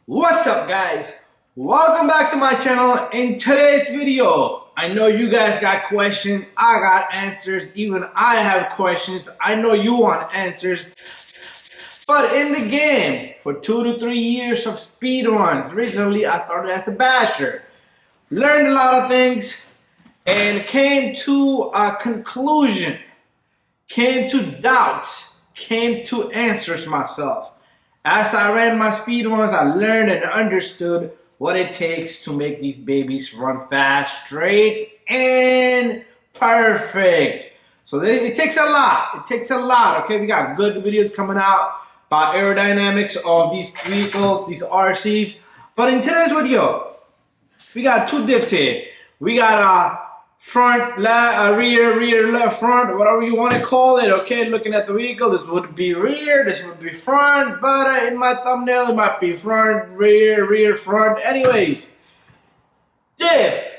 What's up, guys? Welcome back to my channel. In today's video, I know you guys got questions, I got answers, even I have questions. I know you want answers. But in the game, for 2 to 3 years of speedruns, recently I started as a basher, learned a lot of things, and came to a conclusion, came to doubts, came to answers myself. As I ran my speedruns, I learned and understood what it takes to make these babies run fast, straight, and perfect. So it takes a lot. It takes a lot, okay? We got good videos coming out about aerodynamics of these vehicles, these RCs. But in today's video, we got two diffs here. We got a front, left, rear, left, front, whatever you want to call it, okay? Looking at the vehicle, this would be rear, this would be front, but in my thumbnail, it might be front, rear, front. Anyways, diff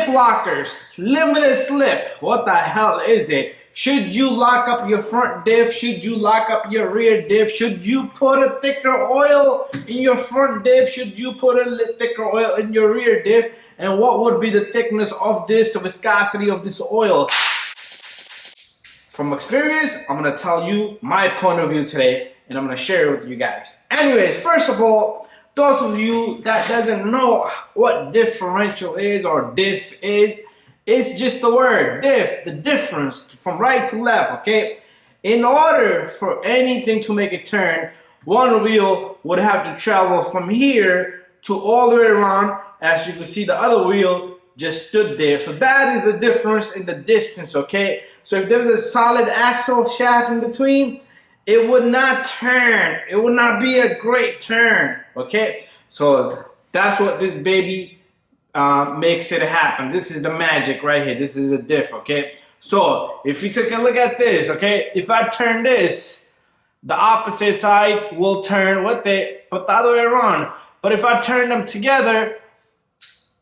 lockers, limited slip. What the hell is it? Should you lock up your front diff? Should you lock up your rear diff? Should you put a thicker oil in your front diff? Should you put a thicker oil in your rear diff? And what would be the thickness of this, viscosity of this oil? From experience, I'm going to tell you my point of view today, and I'm going to share it with you guys. Anyways, first of all, those of you that doesn't know what differential is or diff is, it's just the word diff, the difference from right to left, okay? In order for anything to make a turn, one wheel would have to travel from here to all the way around. As you can see, the other wheel just stood there. So that is the difference in the distance, okay? So if there's a solid axle shaft in between, it would not turn. It would not be a great turn, okay? So that's what this baby makes it happen. This is the magic right here. This is a diff, okay? So if you take a look at this, okay, if I turn this, the opposite side will turn with it, but the other way around. But if I turn them together,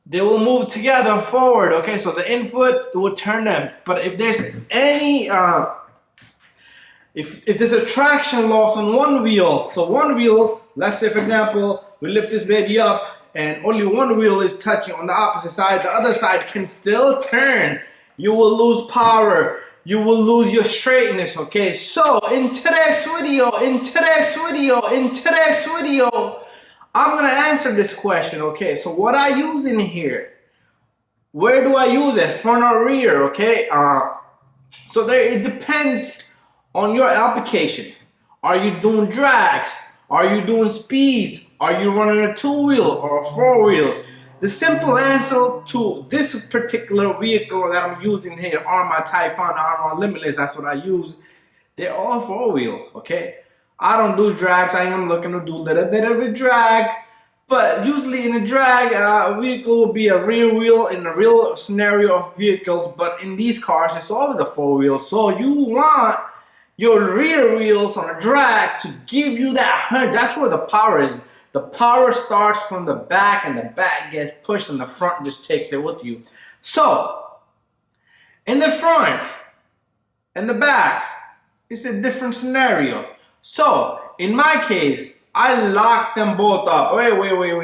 they will move together forward, okay? So the input will turn them. But if there's any if there's a traction loss on one wheel, so one wheel, let's say for example, we lift this baby up and only one wheel is touching on the opposite side, the other side can still turn. You will lose power. You will lose your straightness, okay? So in today's video, I'm gonna answer this question, okay? So what I use in here, where do I use it, front or rear, okay? So it depends on your application. Are you doing drags? Are you doing speeds? Are you running a 2-wheel or a 4-wheel? The simple answer to this particular vehicle that I'm using here, arrmarc Typhon, arrmarc Limitless, that's what I use. They're all 4-wheel, okay? I don't do drags. I am looking to do a little bit of a drag, but usually in a drag, a vehicle will be a rear wheel in a real scenario of vehicles, but in these cars, it's always a 4-wheel. So you want your rear wheels on a drag to give you that hunt. That's where the power is. The power starts from the back, and the back gets pushed, and the front just takes it with you. So, in the front and the back, it's a different scenario. So, in my case, I lock them both up. Wait,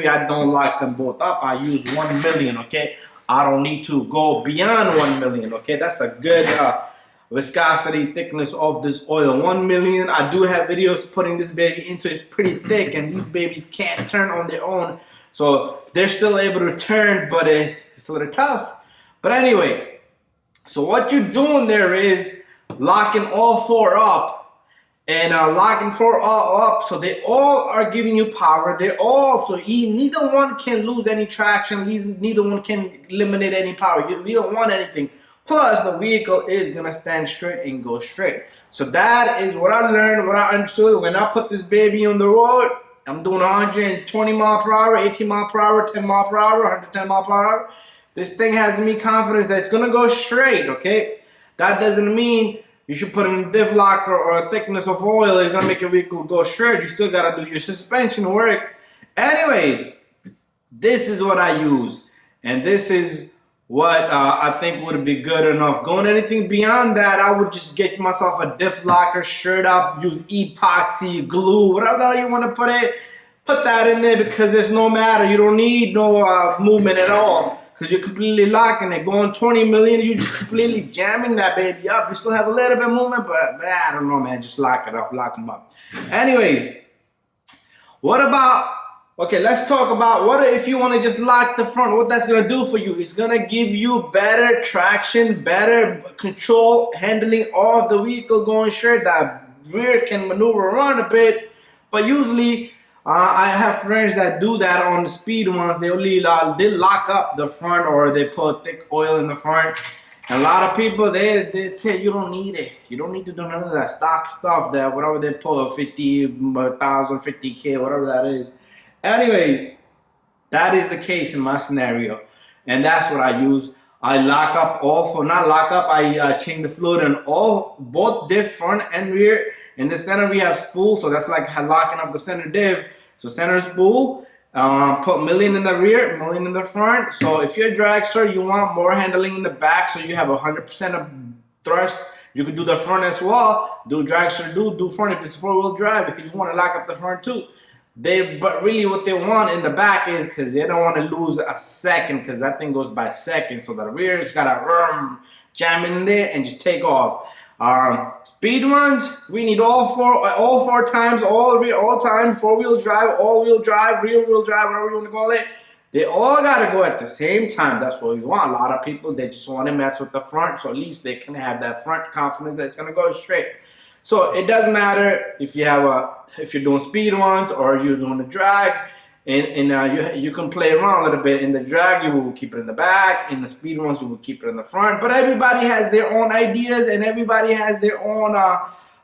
I don't lock them both up. I use 1 million, okay? I don't need to go beyond 1 million, okay? That's a good viscosity, thickness of this oil. 1 million. I do have videos putting this baby into. It's pretty thick, and these babies can't turn on their own. So they're still able to turn, but it's a little tough. But anyway, so what you're doing there is locking all 4 up. And locking 4 all up, so they all are giving you power. They're all, so neither one can lose any traction. Neither one can eliminate any power. We don't want anything. Plus, the vehicle is going to stand straight and go straight. So that is what I learned, what I understood. When I put this baby on the road, I'm doing 120 mile per hour, 18 mile per hour, 10 mile per hour, 110 mile per hour. This thing has me confidence that it's going to go straight, okay? That doesn't mean you should put in a diff locker or a thickness of oil. It's going to make your vehicle go straight. You still got to do your suspension work. Anyways, this is what I use. And this is what I think would be good enough. Going anything beyond that, I would just get myself a diff locker, shirt up, use epoxy, glue, whatever the hell you want to put it. put that in there because there's no matter. You don't need no movement at all because you're completely locking it. Going 20 million, you're just completely jamming that baby up. You still have a little bit of movement, but man, I don't know, man. Just lock it up, lock them up. Anyways, what about, okay, let's talk about what if you want to just lock the front, what that's going to do for you. It's going to give you better traction, better control, handling of the vehicle going straight. That rear can maneuver around a bit, but usually I have friends that do that on the speed ones. They only they lock up the front or they put thick oil in the front. And a lot of people, they say you don't need it. You don't need to do none of that stock stuff, that whatever they put, 50,000, 50K, whatever that is. Anyway, that is the case in my scenario. And that's what I use. I lock up not lock up, I change the fluid in both diff front and rear. In the center we have spool, so that's like locking up the center diff. So center spool, put million in the rear, million in the front. So if you're a dragster, you want more handling in the back, so you have 100% of thrust. You could do the front as well. Do dragster, do front if it's 4-wheel drive, because you want to lock up the front too. But really what they want in the back is, because they don't want to lose a second, because that thing goes by seconds. So the rear just gotta jam in there and just take off. Speed runs, we need all four times, all time, 4-wheel drive, all-wheel drive, rear-wheel drive, whatever you want to call it. They all gotta go at the same time. That's what we want. A lot of people, they just want to mess with the front, so at least they can have that front confidence that it's gonna go straight. So it doesn't matter if you have if you're doing speed runs or you're doing the drag, and you can play around a little bit. In the drag, you will keep it in the back. In the speed runs, you will keep it in the front. But everybody has their own ideas and everybody has their own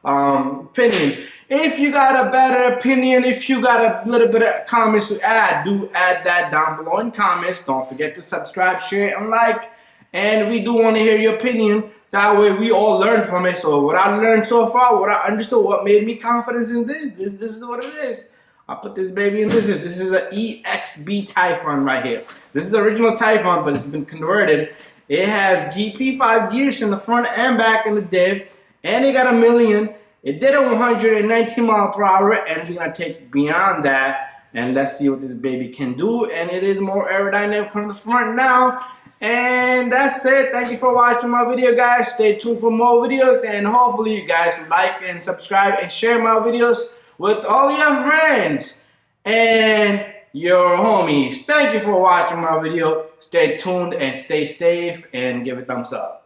opinion. If you got a better opinion, if you got a little bit of comments to add, do add that down below in comments. Don't forget to subscribe, share, and like. And we do want to hear your opinion. That way we all learn from it. So what I learned so far, what I understood, what made me confidence in this is what it is. I put this baby in this. This is an EXB Typhon right here. This is the original Typhon, but it's been converted. It has GP5 gears in the front and back in the diff, and it got a million. It did a 119 mile per hour, and we're gonna take beyond that, and let's see what this baby can do. And it is more aerodynamic from the front now. And that's it. Thank you for watching my video, guys. Stay tuned for more videos, and hopefully you guys like and subscribe and share my videos with all your friends and your homies. Thank you for watching my video. Stay tuned and stay safe and give it a thumbs up.